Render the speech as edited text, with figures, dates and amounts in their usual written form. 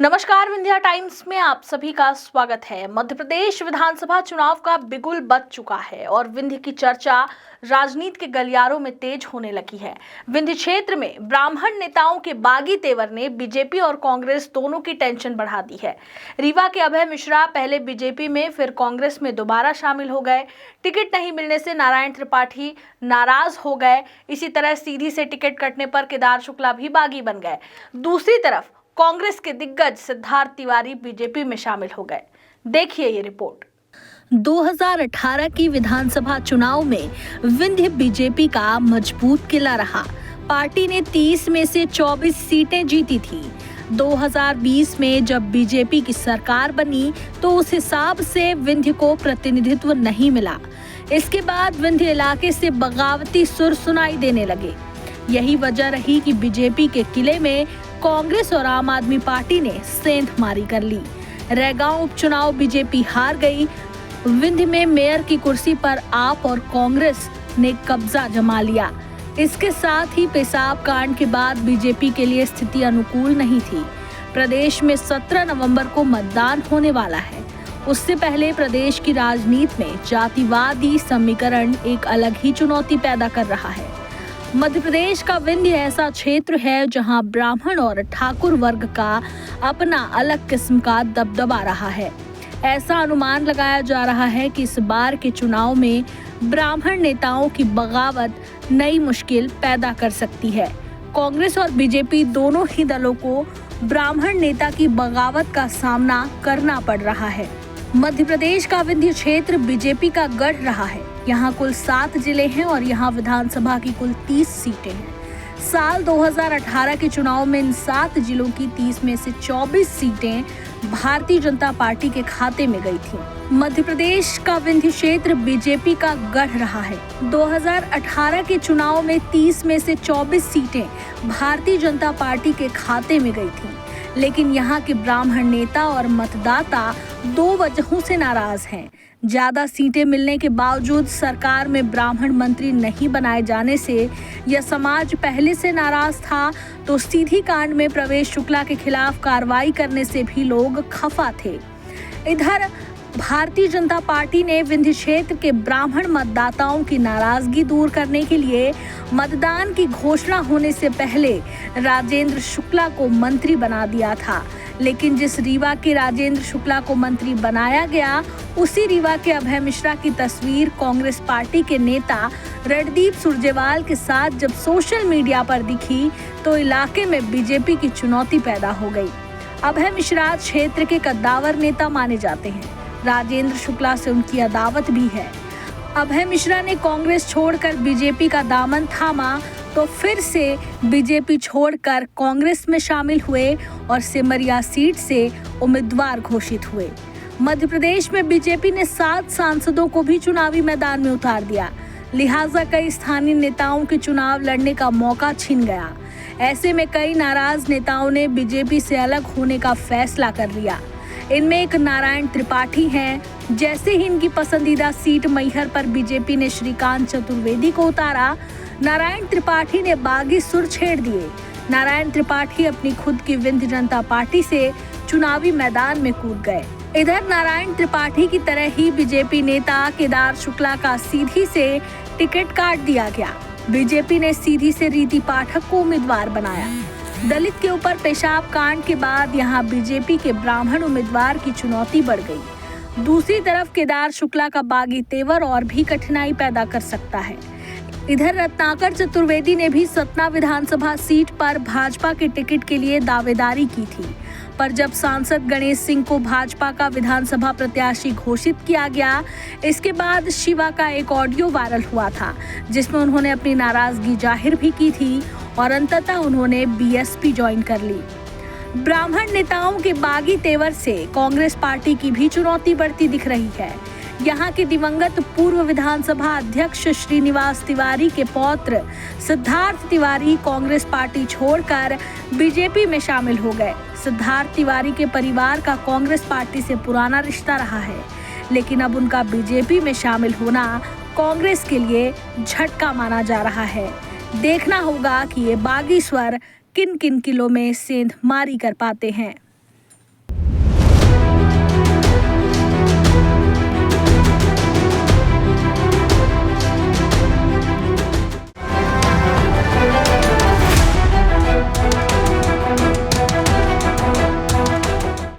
नमस्कार, विंध्या टाइम्स में आप सभी का स्वागत है। मध्य प्रदेश विधानसभा चुनाव का बिगुल बज चुका है और विंध्य की चर्चा राजनीति के गलियारों में तेज होने लगी है। विंध्य क्षेत्र में ब्राह्मण नेताओं के बागी तेवर ने बीजेपी और कांग्रेस दोनों की टेंशन बढ़ा दी है। रीवा के अभय मिश्रा पहले बीजेपी में फिर कांग्रेस में दोबारा शामिल हो गए। टिकट नहीं मिलने से नारायण त्रिपाठी नाराज हो गए। इसी तरह सीधी से टिकट कटने पर केदार शुक्ला भी बागी बन गए। दूसरी तरफ कांग्रेस के दिग्गज सिद्धार्थ तिवारी बीजेपी में शामिल हो गए। देखिए ये रिपोर्ट। 2018 की विधानसभा चुनाव में विंध्य बीजेपी का मजबूत किला रहा। पार्टी ने 30 में से 24 सीटें जीती थी। 2020 में जब बीजेपी की सरकार बनी तो उस हिसाब से विंध्य को प्रतिनिधित्व नहीं मिला। इसके बाद विंध्य इलाके से बगावती सुर सुनाई देने लगे। यही वजह रही कि बीजेपी के किले में कांग्रेस और आम आदमी पार्टी ने सेंध मारी कर ली। रैगांव उपचुनाव बीजेपी हार गई। विंध्य में मेयर की कुर्सी पर आप और कांग्रेस ने कब्जा जमा लिया। इसके साथ ही पेशाब कांड के बाद बीजेपी के लिए स्थिति अनुकूल नहीं थी। प्रदेश में 17 नवंबर को मतदान होने वाला है। उससे पहले प्रदेश की राजनीति में जातिवादी समीकरण एक अलग ही चुनौती पैदा कर रहा है। मध्य प्रदेश का विंध्य ऐसा क्षेत्र है जहां ब्राह्मण और ठाकुर वर्ग का अपना अलग किस्म का दबदबा रहा है। ऐसा अनुमान लगाया जा रहा है कि इस बार के चुनाव में ब्राह्मण नेताओं की बगावत नई मुश्किल पैदा कर सकती है। कांग्रेस और बीजेपी दोनों ही दलों को ब्राह्मण नेता की बगावत का सामना करना पड़ रहा है। मध्य प्रदेश का विंध्य क्षेत्र बीजेपी का गढ़ रहा है। यहाँ कुल 7 जिले हैं और यहाँ विधानसभा की कुल 30 सीटें हैं। साल 2018 के चुनाव में इन 7 जिलों की 30 में से 24 सीटें भारतीय जनता पार्टी के खाते में गई थीं। मध्य प्रदेश का विंध्य क्षेत्र बीजेपी का गढ़ रहा है। 2018 के चुनाव में 30 में से 24 सीटें भारतीय जनता पार्टी के खाते में गई थीं। लेकिन यहाँ के ब्राह्मण नेता और मतदाता 2 वजहों से नाराज हैं। ज्यादा सीटें मिलने के बावजूद सरकार में ब्राह्मण मंत्री नहीं बनाए जाने से यह समाज पहले से नाराज था, तो सीधी कांड में प्रवेश शुक्ला के खिलाफ कार्रवाई करने से भी लोग खफा थे। इधर भारतीय जनता पार्टी ने विंध्य क्षेत्र के ब्राह्मण मतदाताओं की नाराजगी दूर करने के लिए मतदान की घोषणा होने से पहले राजेंद्र शुक्ला को मंत्री बना दिया था। लेकिन जिस रीवा के राजेंद्र शुक्ला को मंत्री बनाया गया, उसी रीवा के अभय मिश्रा की तस्वीर कांग्रेस पार्टी के नेता रणदीप सुरजेवाल के साथ जब सोशल मीडिया पर दिखी तो इलाके में बीजेपी की चुनौती पैदा हो गई। अभय मिश्रा क्षेत्र के कद्दावर नेता माने जाते हैं। राजेंद्र शुक्ला से उनकी अदावत भी है। अभय मिश्रा ने कांग्रेस छोड़कर बीजेपी का दामन थामा तो फिर से बीजेपी छोड़कर कांग्रेस में शामिल हुए और सिमरिया सीट से उम्मीदवार घोषित हुए। मध्य प्रदेश में बीजेपी ने 7 सांसदों को भी चुनावी मैदान में उतार दिया। लिहाजा कई स्थानीय नेताओं के चुनाव लड़ने का मौका छिन गया। ऐसे में कई नाराज नेताओं ने बीजेपी से अलग होने का फैसला कर लिया। इनमें एक नारायण त्रिपाठी हैं। जैसे ही इनकी पसंदीदा सीट मैहर पर बीजेपी ने श्रीकांत चतुर्वेदी को उतारा, नारायण त्रिपाठी ने बागी सुर छेड़ दिए। नारायण त्रिपाठी अपनी खुद की विंध्य जनता पार्टी से चुनावी मैदान में कूद गए। इधर नारायण त्रिपाठी की तरह ही बीजेपी नेता केदार शुक्ला का सीधी से टिकट काट दिया गया। बीजेपी ने सीधी से रीति पाठक को उम्मीदवार बनाया। दलित के ऊपर पेशाब कांड के बाद यहाँ बीजेपी के ब्राह्मण उम्मीदवार की चुनौती बढ़ गई। दूसरी तरफ केदार शुक्ला का बागी तेवर और भी कठिनाई पैदा कर सकता है। इधर रत्नाकर चतुर्वेदी ने भी सतना विधानसभा सीट पर भाजपा के टिकट के लिए दावेदारी की थी, पर जब सांसद गणेश सिंह को भाजपा का विधानसभा प्रत्याशी घोषित किया गया, इसके बाद शिवा का एक ऑडियो वायरल हुआ था जिसमें उन्होंने अपनी नाराजगी जाहिर भी की थी और अंततः उन्होंने बीएसपी ज्वाइन कर ली। ब्राह्मण नेताओं के बागी तेवर से कांग्रेस पार्टी की भी चुनौती बढ़ती दिख रही है। यहाँ के दिवंगत पूर्व विधानसभा अध्यक्ष श्रीनिवास तिवारी के पौत्र सिद्धार्थ तिवारी कांग्रेस पार्टी छोड़कर बीजेपी में शामिल हो गए। सिद्धार्थ तिवारी के परिवार का कांग्रेस पार्टी से पुराना रिश्ता रहा है, लेकिन अब उनका बीजेपी में शामिल होना कांग्रेस के लिए झटका माना जा रहा है। देखना होगा कि ये बागी स्वर किन किन किलों में सेंध मारी कर पाते हैं।